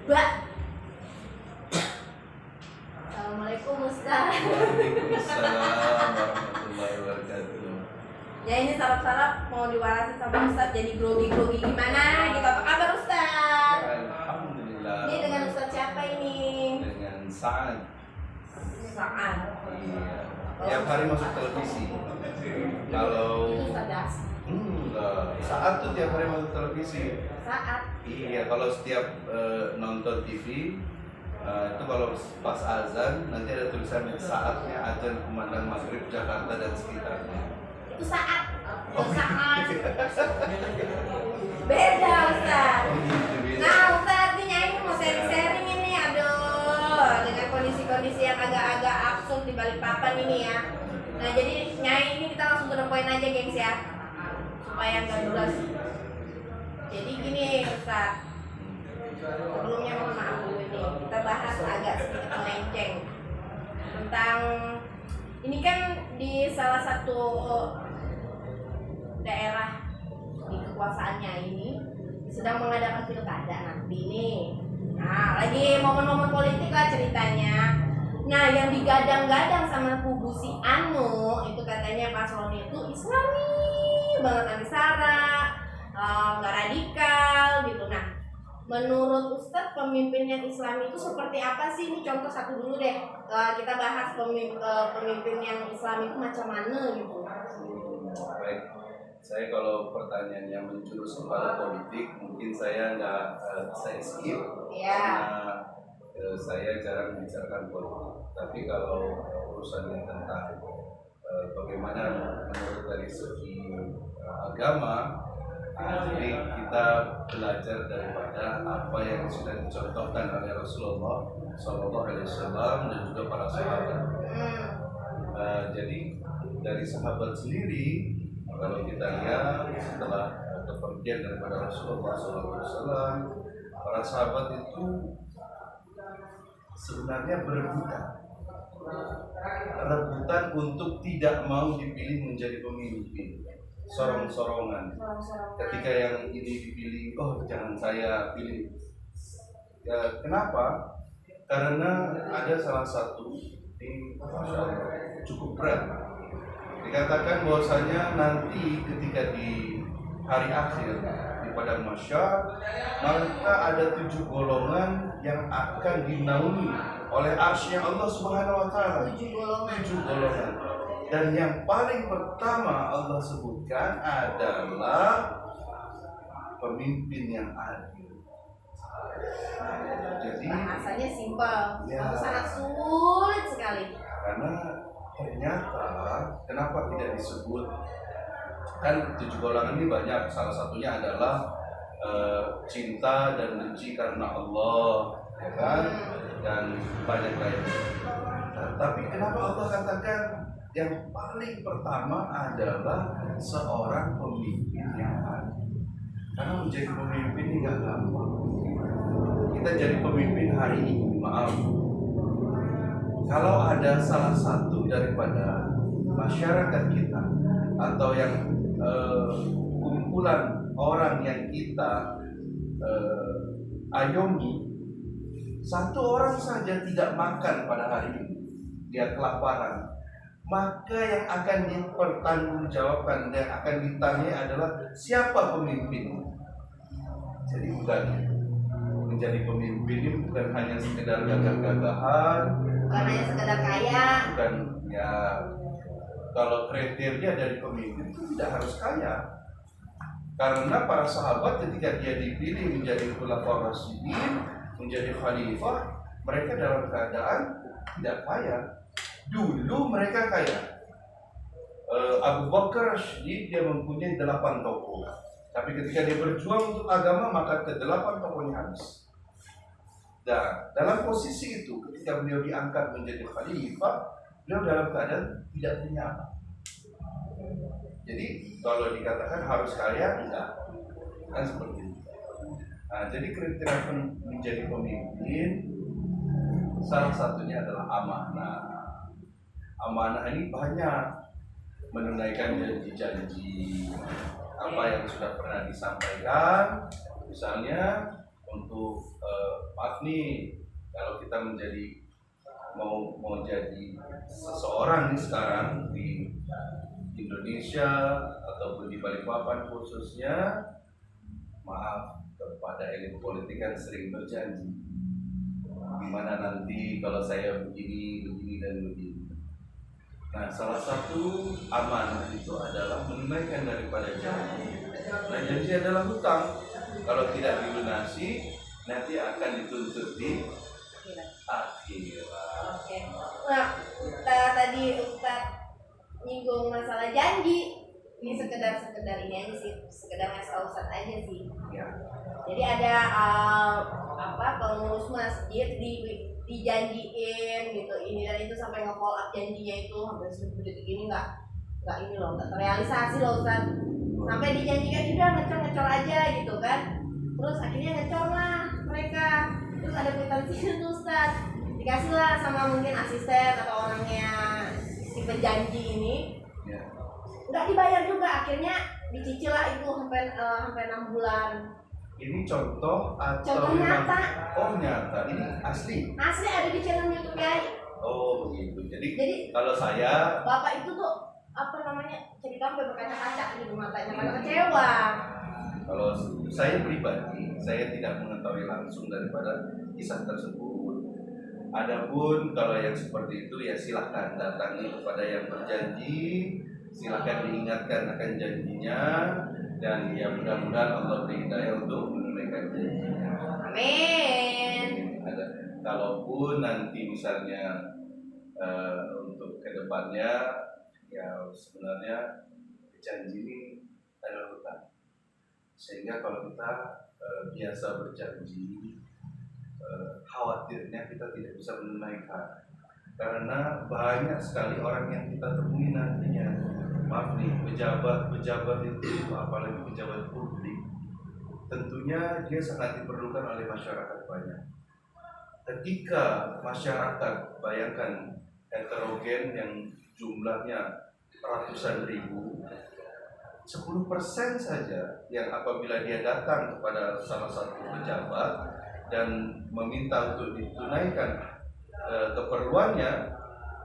Mbak. Assalamualaikum Ustaz. Waalaikumsalam warahmatullahi wabarakatuh. Ya ini sarap-sarap mau diwarasin sama Ustaz jadi grogi-grogi gimana gitu. Apa kabar Ustaz? Alhamdulillah. Ini dengan Ustaz siapa ini? Dengan Sa'ad. Sa'ad. Iya. Tiap hari masuk televisi. Kalau Itu Ustaz Das. Sa'ad tuh tiap hari masuk televisi. Sa'ad. Iya, kalau setiap nonton TV itu kalau pas azan nanti ada tulisan saatnya azan kumandang maghrib Jakarta dan sekitarnya. Itu Sa'ad. Oh, Sa'ad. Beda Ustaz. Nah Ustaz ini Nyai mau sharing-sharing ini. Aduh, dengan kondisi-kondisi yang agak-agak absurd di Balikpapan ini ya. Nah jadi Nyai ini kita langsung to the point aja gengs ya, supaya nggak durasi. Jadi gini Ustaz, sebelumnya mohon maaf dulu ini kita bahas agak sedikit melenceng tentang ini kan di salah satu daerah di kekuasaannya ini sedang mengadakan pilkada nanti nih. Nah lagi momen-momen politik lah ceritanya. Nah yang digadang-gadang sama kubu si Anu itu katanya paslon itu Islami banget, anti sara, nggak radikal gitu. Nah menurut Ustadz pemimpin yang Islami itu seperti apa sih? Ini contoh satu dulu deh. Kita bahas pemimpin yang Islami itu macam mana gitu. Baik, saya kalau pertanyaannya menjurus kepada politik mungkin saya nggak saya skip karena saya jarang membicarakan politik. Tapi kalau urusannya tentang bagaimana menurut dari segi agama, jadi kita belajar daripada apa yang sudah dicontohkan oleh Rasulullah SAW dan juga para sahabat. Jadi dari sahabat sendiri, kalau kita lihat setelah kepergian daripada Rasulullah SAW, para sahabat itu sebenarnya rebutan untuk tidak mau dipilih menjadi pemimpin, sorong-sorongan. Ketika yang ini dipilih, oh jangan saya pilih. Ya, kenapa? Karena ada salah satu ini cukup berat. Dikatakan bahwasanya nanti ketika di hari akhir di padang mahsyar, maka ada 7 golongan yang akan dinaungi oleh arsy Allah Subhanahu wa taala. 7 golongan. Dan yang paling pertama Allah sebutkan adalah pemimpin yang adil. Jadi bahasanya simpel, ya, sangat sulit sekali. Karena ternyata kenapa tidak disebut, kan 7 golongan ini banyak, salah satunya adalah cinta dan benci karena Allah, ya kan, dan banyak lainnya. Nah, tapi kenapa Allah katakan yang paling pertama adalah seorang pemimpin yang adil? Karena menjadi pemimpin ini nggak gampang. Kita jadi pemimpin hari ini, maaf, kalau ada salah satu daripada masyarakat kita atau yang kumpulan orang yang kita ayomi, satu orang saja tidak makan pada hari ini, dia kelaparan, maka yang akan dipertanggungjawabkan dan akan ditanya adalah siapa pemimpin. Jadi bukan menjadi pemimpin ini bukan hanya sekedar gagah-gagahan, bukan hanya sekedar kaya, bukan ya, kalau kriteria dari pemimpin itu tidak harus kaya. Karena para sahabat ketika dia dipilih menjadi khulafaur rasyidin, menjadi khalifah, mereka dalam keadaan tidak kaya. Dulu mereka kaya. Abu Bakar Syidid dia mempunyai 8 toko. Tapi ketika dia berjuang untuk agama, maka ke-8 tokonya habis. Dan dalam posisi itu, ketika beliau diangkat menjadi khalifah, beliau dalam keadaan tidak punya apa. Jadi kalau dikatakan harus kaya, enggak, kan seperti itu. Nah, jadi kriteria menjadi pemimpin salah satunya adalah amanah. Amanah ini banyak, menunaikan janji-janji apa yang sudah pernah disampaikan, misalnya untuk maaf nih, kalau kita mau jadi seseorang nih sekarang di Indonesia ataupun di Balikpapan khususnya, maaf kepada elit politik kan sering berjanji gimana nanti kalau saya begini dan begini. Nah, salah satu amanah itu adalah menunaikan daripada janji. Nah, janji adalah hutang. Kalau tidak dilunasi, nanti akan dituntut di akhirat. Oke. Nah, tadi Ustadz nyinggung masalah janji. Ini sekedar ini aja sih, sekedar ngasih tahu Ustadz aja sih. Ya. Jadi ada pengurus masjid dijanjiin gitu ini dan itu sampai nge-follow up janjinya itu sampai detik ini nggak ini loh, nggak terrealisasi loh Ustaz. Sampai dijanjikan udah ngecor aja gitu kan, terus akhirnya ngecor lah mereka, terus ada kwitansinya tuh Ustaz, dikasih lah sama mungkin asisten atau orangnya si penjanji ini, nggak dibayar juga, akhirnya dicicil lah itu sampai 6 bulan. Ini contoh atau contoh nyata? Oh nyata, ini asli? Asli, ada di channel YouTube ya. Oh begitu. Jadi kalau saya bapak itu tuh cerita sampai berkaca-kaca gitu matanya karena kecewa. Kalau saya pribadi, saya tidak mengetahui langsung daripada kisah tersebut. Adapun kalau yang seperti itu ya silahkan datangi kepada yang berjanji, silahkan diingatkan akan janjinya, dan ya mudah-mudahan Allah beri hidayah untuk menunaikan janjinya. Amin. Kalaupun nanti misalnya untuk kedepannya ya sebenarnya janji ini adalah hutang. Sehingga kalau kita biasa berjanji, khawatirnya kita tidak bisa menunaikan. Karena banyak sekali orang yang kita temui nantinya, maaf nih, pejabat itu, apalagi pejabat publik, tentunya dia sangat diperlukan oleh masyarakat banyak. Ketika masyarakat, bayangkan heterogen yang jumlahnya ratusan ribu, 10% saja yang apabila dia datang kepada salah satu pejabat dan meminta untuk ditunaikan keperluannya,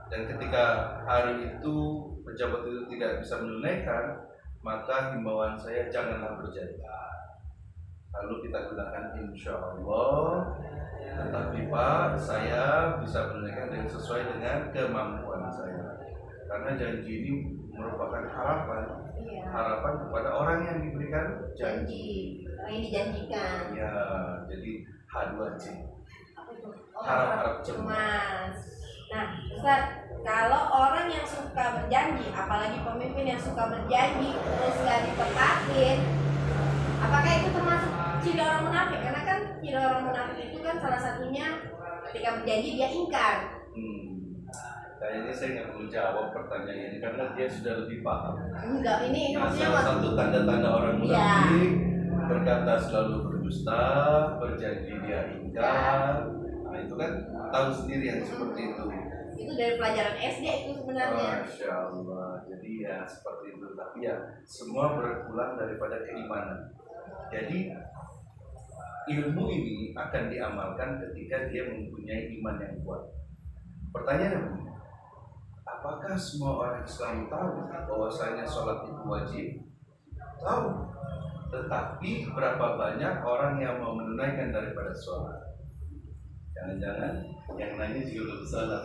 dan ketika hari itu pejabat itu tidak bisa menunaikan, maka himbauan saya janganlah berjanji. Lalu kita gunakan insya Allah, tetapi Pak, saya bisa menunaikan dengan sesuai dengan kemampuan saya. Karena janji ini merupakan harapan, harapan kepada orang yang diberikan janji, orang yang dijanjikan. Ya, jadi H2C. Harap cemas. Nah, Ustaz, kalau orang yang suka berjanji, apalagi pemimpin yang suka berjanji terus nggak ditepatin, apakah itu termasuk ciri orang munafik? Karena kan ciri orang munafik itu kan salah satunya ketika berjanji dia ingkar. Kayaknya saya nggak perlu jawab pertanyaan ini karena dia sudah lebih paham. Enggak, ini maksudnya salah satu tanda-tanda orang munafik berkata selalu berdusta, berjanji dia ingkar. Nah itu kan tahu sendiri yang seperti itu. Itu dari pelajaran SD itu sebenarnya. Masya Allah. Jadi ya seperti itu. Tapi ya semua berpulang daripada keimanan. Jadi ilmu ini akan diamalkan ketika dia mempunyai iman yang kuat. Pertanyaannya, apakah semua orang Islam tahu bahwasanya sholat itu wajib? Tahu. Tetapi berapa banyak orang yang mau menunaikan daripada sholat? Jangan-jangan yang nanya juga belum sholat,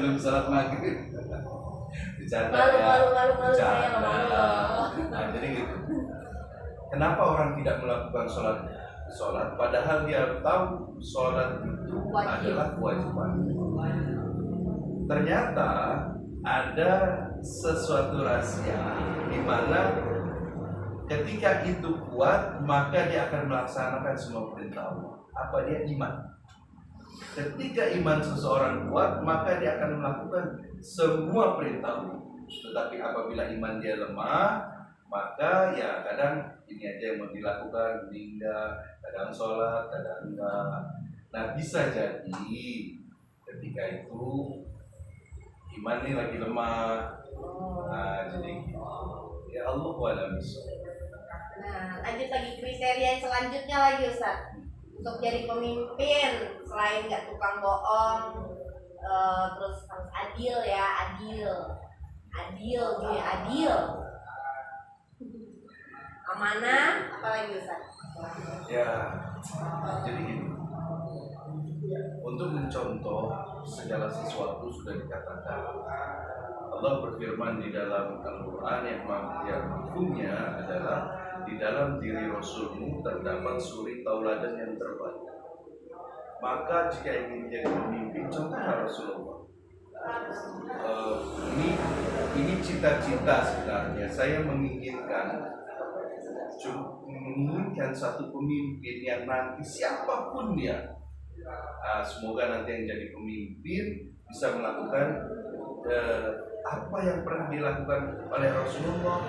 belum sholat maghrib. Bercanda ya. Nah, jadi gitu. Kenapa orang tidak melakukan sholat? Padahal dia tahu sholat itu adalah kewajiban. Ternyata ada sesuatu rahasia di mana ketika itu kuat maka dia akan melaksanakan semua perintah Allah. Apa dia? Iman. Ketika iman seseorang kuat maka dia akan melakukan semua perintah Allah. Tetapi apabila iman dia lemah, maka ya kadang ini aja yang mau dilakukan, hingga kadang sholat, kadang enggak. Nah bisa jadi ketika itu iman ini lagi lemah. Nah jadi ya Allah wa'ala bishawab. Nah lanjut lagi kriteria selanjutnya lagi Ustaz. untuk jadi pemimpin selain nggak tukang bohong, terus harus adil ya, adil, amanah, apalagi Ustaz? Ya, jadi gini. Untuk mencontoh segala sesuatu sudah dikatakan. Allah berfirman di dalam Al-Quran yang mafhumnya adalah di dalam diri Rasulmu terdapat suri tauladan yang terbaik. Maka jika ingin jadi pemimpin, contohlah Rasulullah. Ini cita-cita sebenarnya. Saya menginginkan satu pemimpin yang nanti siapapun dia, semoga nanti yang jadi pemimpin bisa melakukan apa yang pernah dilakukan oleh Rasulullah,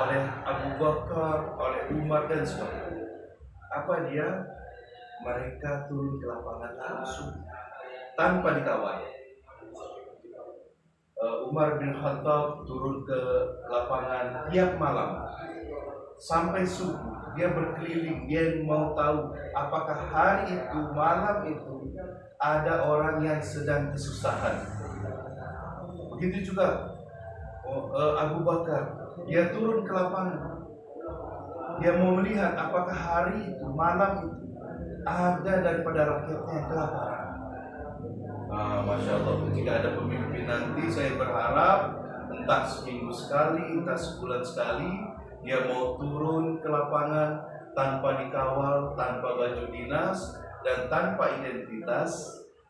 oleh Abu Bakar, oleh Umar dan sebagainya. Apa dia? Mereka turun ke lapangan langsung tanpa dikawal. Umar bin Khattab turun ke lapangan tiap malam sampai subuh. Dia berkeliling, dia mau tahu apakah hari itu, malam itu ada orang yang sedang kesusahan. Begitu juga Abu Bakar, dia turun ke lapangan. Dia mau melihat apakah hari itu, malam itu ada daripada rakyatnya yang kelaparan. Masya Allah, ketika ada pemimpin nanti saya berharap entah seminggu sekali, entah sebulan sekali, dia mau turun ke lapangan tanpa dikawal, tanpa baju dinas, dan tanpa identitas,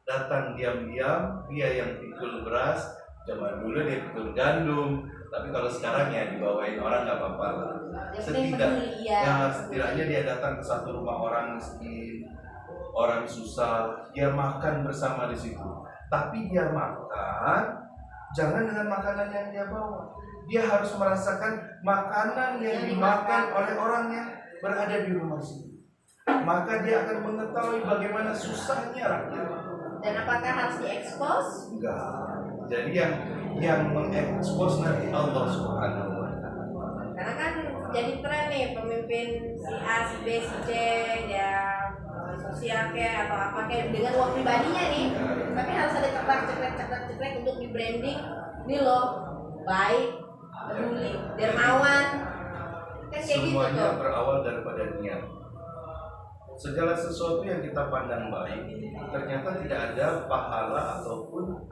datang diam-diam, dia yang pikul beras. Zaman dulu dia pikul gandum, tapi kalau sekarang ya dibawain orang nggak apa-apa lah. Setidaknya dia datang ke satu rumah orang miskin, orang susah, dia makan bersama di situ. Tapi dia makan jangan dengan makanan yang dia bawa. Dia harus merasakan makanan yang dimakan oleh orang yang berada di rumah situ. Maka dia akan mengetahui bagaimana susahnya rakyat. Dan apakah harus diekspos? Enggak. Jadi yang mengekspos nanti Allah Subhanahu wa Ta'ala. Karena kan jadi tren nih pemimpin si A, si B, si C, ya sosial kayak atau apa kayak dengan uang pribadinya nih. Tapi harus ada cekrek untuk di branding. Ini loh baik, peduli, dermawan. Kan kayak Semuanya gitu tuh. berawal daripada niat. Segala sesuatu yang kita pandang baik ternyata tidak ada pahala ataupun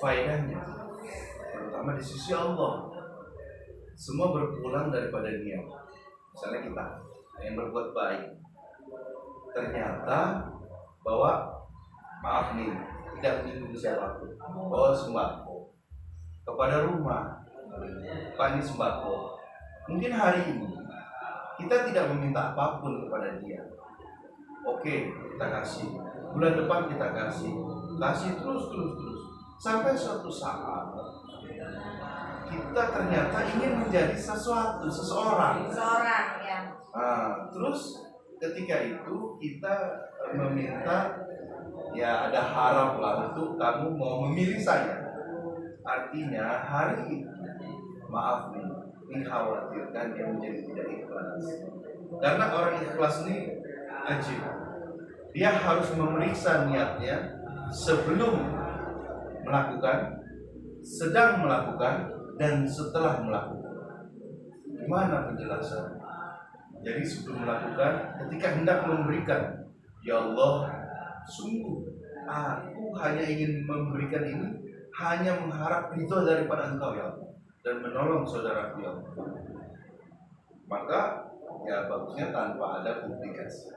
faedahnya, terutama di sisi Allah. Semua berpulang daripada niat. Misalnya kita yang berbuat baik, ternyata bawa, maaf nih, tidak menyinggung siapapun, bawa sembako kepada rumah, Pak ini sembako. Mungkin hari ini kita tidak meminta apapun kepada dia. Oke, kita kasih. Bulan depan kita kasih terus. Sampai suatu saat kita ternyata ingin menjadi seseorang Ya. Terus ketika itu kita meminta, ya ada harap lah untuk kamu mau memilih saya. Artinya hari itu, maaf nih, dikhawatirkan dia menjadi tidak ikhlas. Karena orang ikhlas ini ajib. Dia harus memeriksa niatnya sebelum melakukan, sedang melakukan, dan setelah melakukan. Gimana penjelasan? Jadi sebelum melakukan, ketika hendak memberikan, ya Allah, sungguh aku hanya ingin memberikan ini, hanya mengharap ridho daripada Engkau ya Allah, dan menolong saudaraku ya Allah. Maka ya bagusnya tanpa ada publikasi.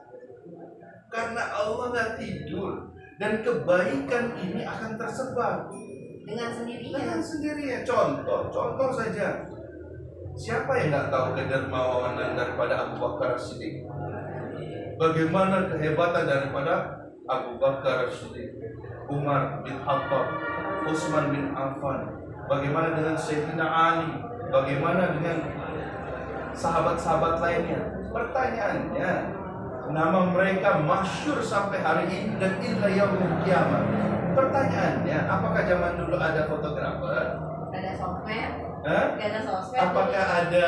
Karena Allah nggak tidur, dan kebaikan ini akan tersebar Dengan sendirinya. Contoh saja. Siapa yang nggak tahu kedermawanan daripada Abu Bakar Siddiq? Bagaimana kehebatan daripada Abu Bakar Siddiq, Umar bin Khattab, Utsman bin Affan, bagaimana dengan Sayyidina Ali, bagaimana dengan sahabat-sahabat lainnya? Pertanyaannya, nama mereka masyhur sampai hari ini dan ila yaumil kiamat. Pertanyaannya, apakah zaman dulu ada fotografer? Ada sosmed? Hah? Ada sosmed? Apakah ada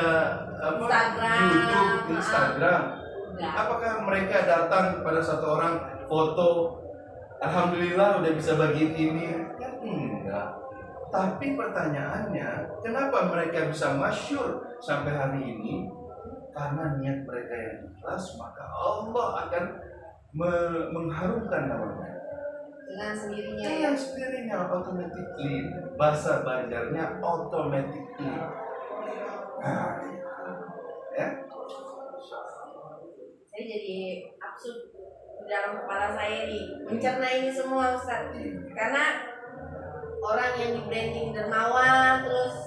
Instagram? YouTube, Instagram? Enggak. Apakah mereka datang kepada satu orang foto, alhamdulillah udah bisa bagiin ini? Ya enggak. Tapi pertanyaannya, kenapa mereka bisa masyhur sampai hari ini? Karena niat mereka yang ikhlas, maka Allah akan mengharumkan nama mereka. Dengan sendirinya. Dengan sendirinya, automatically. Bahasa Banjarnya automatically. Nah, ya. Saya jadi absurd di dalam kepala saya nih mencerna ini semua, Ustaz. Karena orang yang di branding dermawan, terus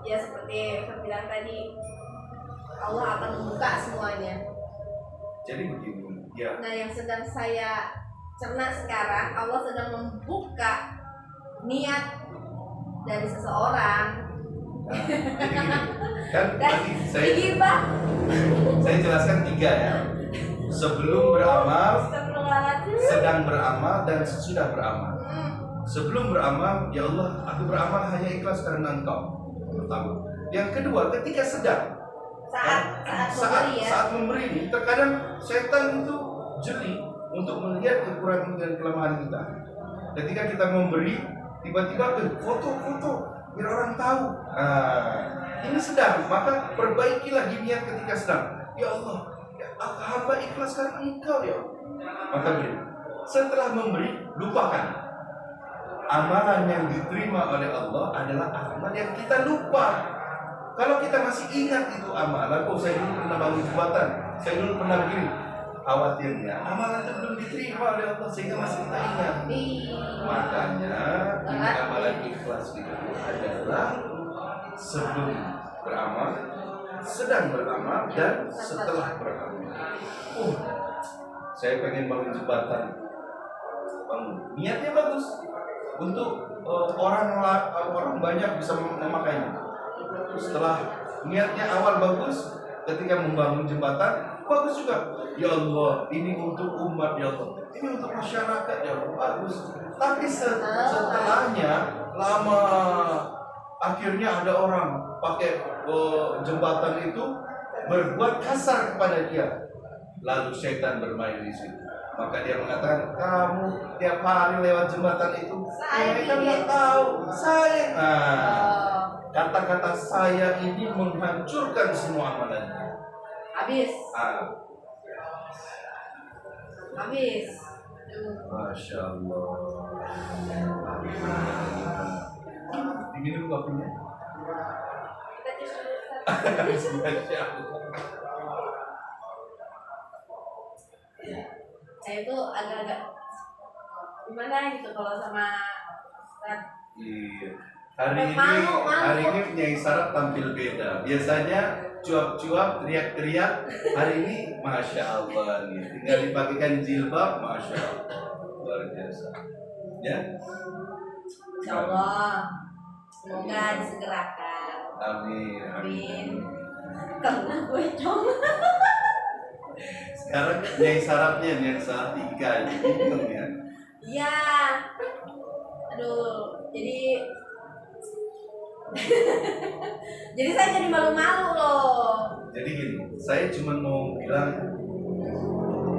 ya seperti Ustaz bilang tadi, Allah akan membuka semuanya. Jadi begini, ya. Nah, yang sedang saya cerna sekarang, Allah sedang membuka niat dari seseorang. Nah, jadi gini, kan tadi saya jelaskan 3 ya. Sebelum beramal, sedang beramal, dan sesudah beramal. Sebelum beramal, ya Allah, aku beramal hanya ikhlas karena Engkau. Pertama. Yang kedua, ketika sedang saat memberi ini, terkadang setan itu jeli untuk melihat kekurangan dan kelemahan kita. Ketika kita memberi, tiba-tiba foto biar orang tahu. Ini sedang, maka perbaiki lagi niat ketika sedang. Ya Allah, ya, hamba ikhlas karena Engkau ya Allah. Maka beri. Setelah memberi, lupakan. Amalan yang diterima oleh Allah adalah amalan yang kita lupa. Kalau kita masih ingat itu amalan, saya dulu pernah bangun jembatan, saya dulu pernah begini, khawatirnya amalan itu belum diterima oleh Allah sehingga masih kita ingat. Makanya ini amalan ikhlas itu adalah sebelum beramal, sedang beramal, dan setelah beramal. Saya pengen bangun jembatan, niatnya bagus untuk orang banyak bisa memakainya. Setelah niatnya awal bagus, ketika membangun jembatan bagus juga. Ya Allah, ini untuk umat ya Allah, ini untuk masyarakat ya Allah, bagus. Tapi setelahnya lama, akhirnya ada orang pakai jembatan itu berbuat kasar kepada dia. Lalu setan bermain di situ. Maka dia mengatakan, kamu tiap hari lewat jembatan itu, mereka nggak tahu saya. Kata-kata saya ini menghancurkan semua amalannya. Habis. Masya Allah. Diminum kopinya. Masya Allah. Saya itu agak-agak gimana gitu kalau sama Ustaz. Iya. Hari ini Nyai Sarap tampil beda. Biasanya cuap-cuap, teriak-teriak. Hari ini Masya Allah nih. Tinggal dipakaikan jilbab, Masya Allah. Luar biasa. Ya. Insya Allah. Semoga disegerakan. Amin. Karena gue coba. Sekarang Nyai Sarapnya yang saat 3 bingung ya. Iya. Aduh, jadi saya jadi malu-malu loh. Jadi gini, saya cuma mau bilang,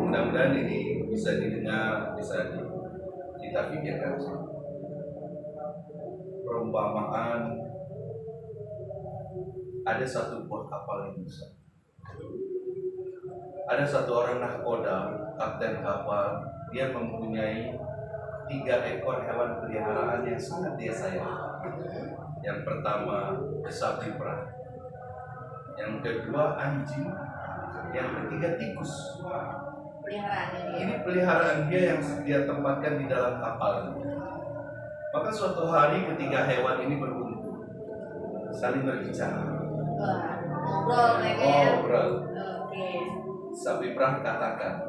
mudah-mudahan ini bisa didengar, bisa kita pikirkan. Perumpamaan, ada satu buah kapal yang besar. Ada satu orang nahkoda, kapten kapal, dia mempunyai 3 ekor hewan peliharaan yang sangat dia sayang. Yang pertama sapi perah, yang kedua anjing, yang ketiga tikus. Ini peliharaan dia yang dia tempatkan di dalam kapal. Maka suatu hari ketiga hewan ini berkumpul, saling berbicara. Ngobrol mereka ya. Oke. Sapi perah katakan,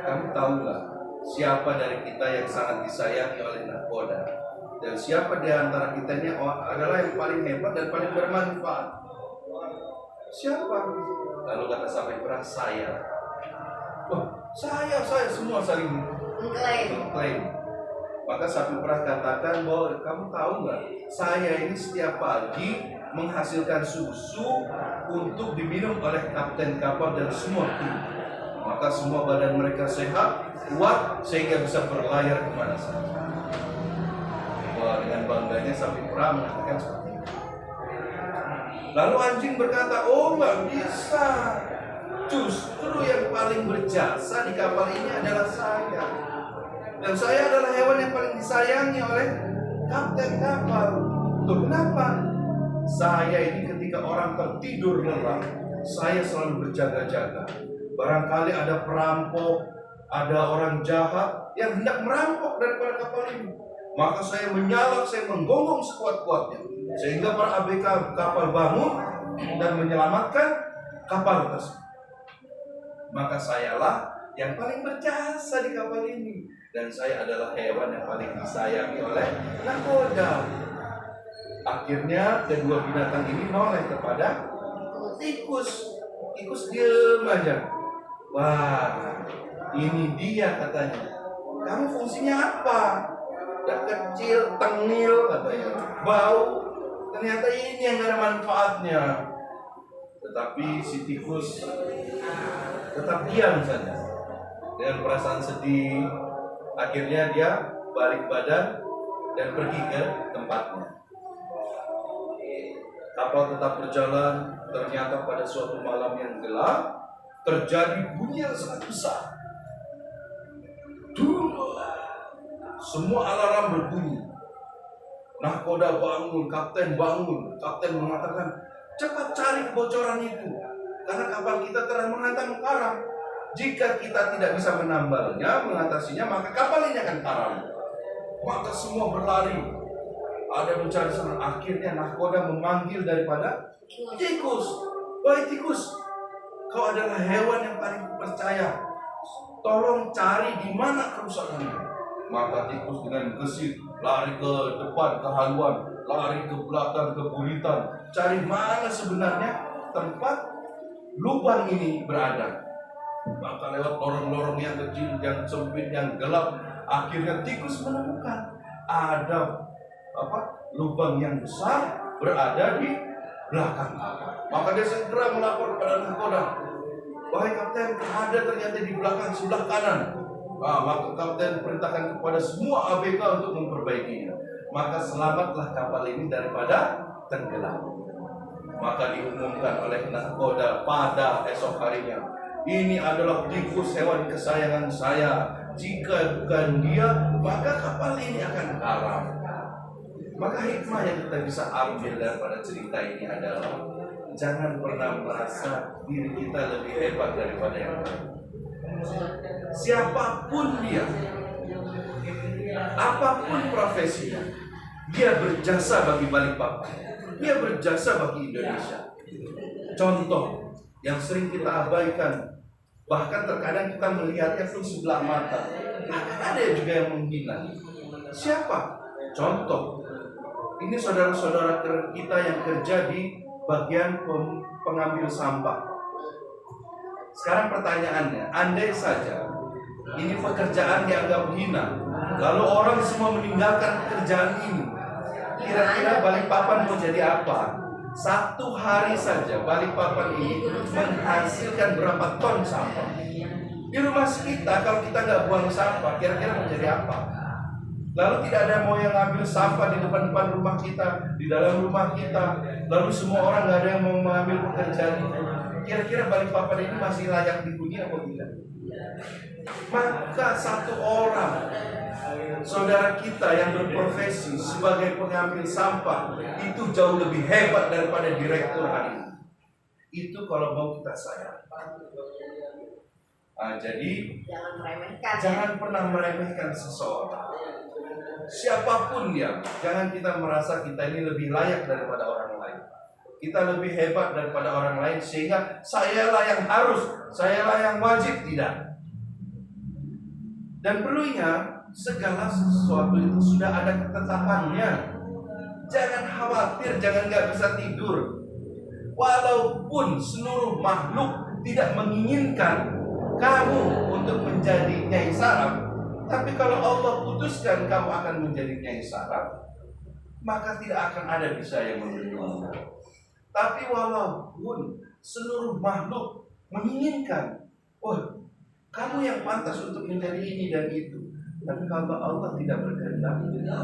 kamu tahu nggak siapa dari kita yang sangat disayangi oleh nahkoda? Dan siapa di antara kita ini adalah yang paling hebat dan paling bermanfaat? Siapa? Lalu kata sapi perah, saya. Saya semua saling mengklaim. Maka sapi perah katakan bahwa kamu tahu nggak? Saya ini setiap pagi menghasilkan susu untuk diminum oleh kapten kapal dan semua kru. Maka semua badan mereka sehat, kuat, sehingga bisa berlayar kemana saja. Wah, dengan bangganya sapi perah mengatakan seperti itu. Lalu anjing berkata, oh nggak bisa. Justru yang paling berjasa di kapal ini adalah saya. Dan saya adalah hewan yang paling disayangi oleh kapten kapal. Tuh kenapa? Saya ini ketika orang tertidur lelap, saya selalu berjaga-jaga. Barangkali ada perampok, ada orang jahat yang hendak merampok daripada kapal ini. Maka saya menyalak, saya menggonggong sekuat-kuatnya. Sehingga para ABK kapal bangun dan menyelamatkan kapal tersebut. Maka sayalah yang paling berjasa di kapal ini. Dan saya adalah hewan yang paling disayangi oleh nakoda. Akhirnya kedua binatang ini noleh kepada tikus. Tikus diem aja. Wah, ini dia katanya. Kamu fungsinya apa? Udah kecil, tengil katanya, bau. Ternyata ini yang gak ada manfaatnya. Tetapi si tikus tetap diam saja. Dengan perasaan sedih, akhirnya dia balik badan dan pergi ke tempatnya. Kapal tetap berjalan. Ternyata pada suatu malam yang gelap terjadi bunyi yang sangat besar. Semua alarm berbunyi. Nahkoda bangun, kapten bangun. Kapten mengatakan, cepat cari kebocoran itu, karena kapal kita telah menghantam karam. Jika kita tidak bisa menambalnya, mengatasinya, maka kapal ini akan karam. Maka semua berlari. Ada mencari sana. Akhirnya nahkoda memanggil daripada tikus. Wahai tikus, kau adalah hewan yang paling percaya. Tolong cari di mana kerusakannya. Maka tikus dengan gesit lari ke depan ke haluan, lari ke belakang ke buritan, cari mana sebenarnya tempat lubang ini berada. Maka lewat lorong-lorong yang kecil, yang sempit, yang gelap, akhirnya tikus menemukan ada lubang yang besar berada di belakang kapal. Maka dia segera melapor kepada nahkoda. Wahai kapten, ada ternyata di belakang sebelah kanan. Maka kapten perintahkan kepada semua ABK untuk memperbaikinya. Maka selamatlah kapal ini daripada tenggelam. Maka diumumkan oleh nahkoda pada esok harinya, ini adalah tikus, hewan kesayangan saya. Jika bukan dia, maka kapal ini akan karam. Maka hikmah yang kita bisa ambil daripada cerita ini adalah jangan pernah merasa diri kita lebih hebat daripada yang lain. Siapapun dia, apapun profesinya, dia berjasa bagi Balikpapan, dia berjasa bagi Indonesia. Contoh yang sering kita abaikan, bahkan terkadang kita melihatnya pun sebelah mata, ada juga yang menghina. Siapa? Contoh, ini saudara-saudara kita yang kerja di bagian pengambil sampah. Sekarang pertanyaannya, andai saja ini pekerjaan dianggap hina, lalu orang semua meninggalkan pekerjaan ini, kira-kira Balikpapan mau jadi apa? Satu hari saja Balikpapan ini menghasilkan berapa ton sampah? Di rumah kita, kalau kita nggak buang sampah, kira-kira mau jadi apa? Lalu tidak ada mau yang ngambil sampah di depan-depan rumah kita, di dalam rumah kita. Lalu semua orang nggak ada yang mau mengambil pekerjaan itu. Kira-kira Balikpapan ini masih layak dihuni atau tidak? Maka satu orang, saudara kita yang berprofesi sebagai pengambil sampah, itu jauh lebih hebat daripada direktur hari ini. Itu kalau mau kita sayang. Jadi jangan pernah meremehkan seseorang. Siapapun dia, jangan kita merasa kita ini lebih layak daripada orang lain. Kita lebih hebat daripada orang lain sehingga sayalah yang harus, sayalah yang wajib, tidak. Dan perlu ingat, segala sesuatu itu sudah ada ketetapannya. Jangan khawatir, jangan gak bisa tidur. Walaupun seluruh makhluk tidak menginginkan kamu untuk menjadi Nyai Saraf, tapi kalau Allah putuskan kamu akan menjadi Nyai Saraf, maka tidak akan ada bisa yang melindungi. Tapi walaupun seluruh makhluk menginginkan, wah, kamu yang pantas untuk menjadi ini dan itu. Tapi kalau Allah tidak berkehendak,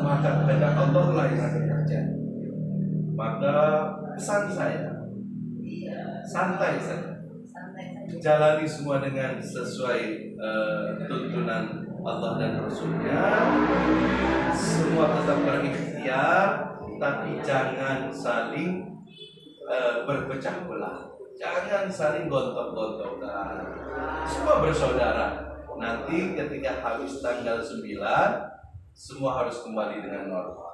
maka kehendak Allah lah yang akan terjadi. Maka pesan saya, santai saja. Jalani semua dengan sesuai tuntunan Allah dan Rasulnya. Semua tetap berikhtiar, tapi jangan saling berpecah belah. Jangan saling gontok-gontokan. Semua bersaudara. Nanti ketika habis tanggal 9, semua harus kembali dengan normal.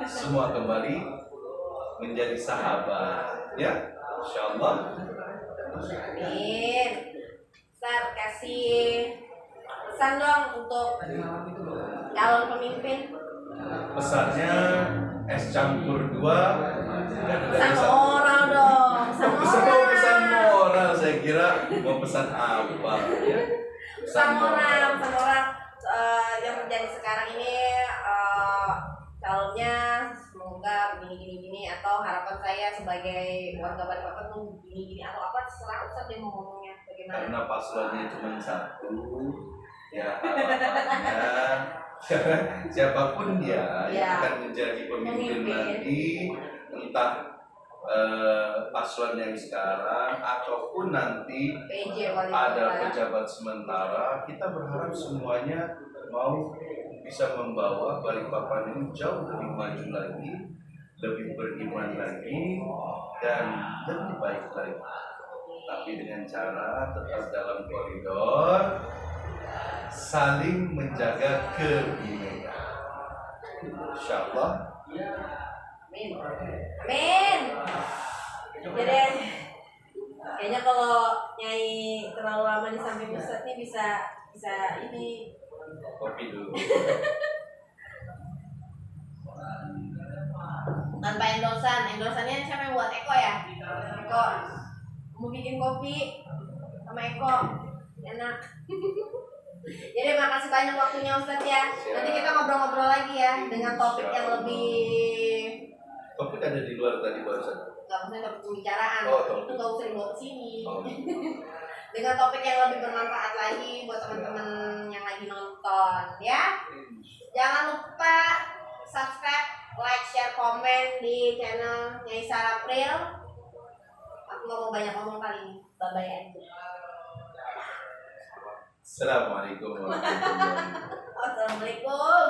Semua kembali menjadi sahabat, ya, insyaallah. Amin. Ustaz, kasih pesan dong untuk calon pemimpin. Pesannya es campur 2. Pesan moral dong. Pesan moral, saya kira mau pesan apa ya? Pesan moral yang terjadi sekarang ini, calonnya semoga begini atau harapan saya sebagai warga Balikpapan tuh gini atau apa, terserah Ustaz dia mau ngomongnya bagaimana. Karena paslonnya cuma 1, ya harapannya siapapun dia yang akan menjadi pemimpin nanti, entah paslon yang sekarang ataupun nanti PJ wali ada kota. pejabat sementara, kita berharap semuanya mau bisa membawa Balikpapan ini jauh lebih maju lagi, lebih beriman lagi, dan lebih baik lagi. Tapi dengan cara tetap dalam koridor saling menjaga kebinekaan. Insyaallah. Amin. Amin. Jadi kayaknya kalau Nyai terlalu lama di samping Ustaz nih bisa ini Kopi dulu. tanpa endorsannya siapa yang buat? Eko ya? Eko mau bikin kopi sama Eko enak. Jadi makasih banyak waktunya Ustaz ya. Nanti kita ngobrol-ngobrol lagi ya dengan topik yang lebih. Topik ada di luar tadi barusan. Gak maksudnya topik pembicaraan, Oh, itu gak usah dibawa ke sini. Oh. Dengan topik yang lebih bermanfaat lagi buat teman-teman yang lagi nonton ya. Jangan lupa subscribe, like, share, komen di channel Nyai Sarah April. Aku gak mau banyak ngomong kali ini. Bye-bye aja. Assalamualaikum warahmatullahi wabarakatuh. Assalamualaikum.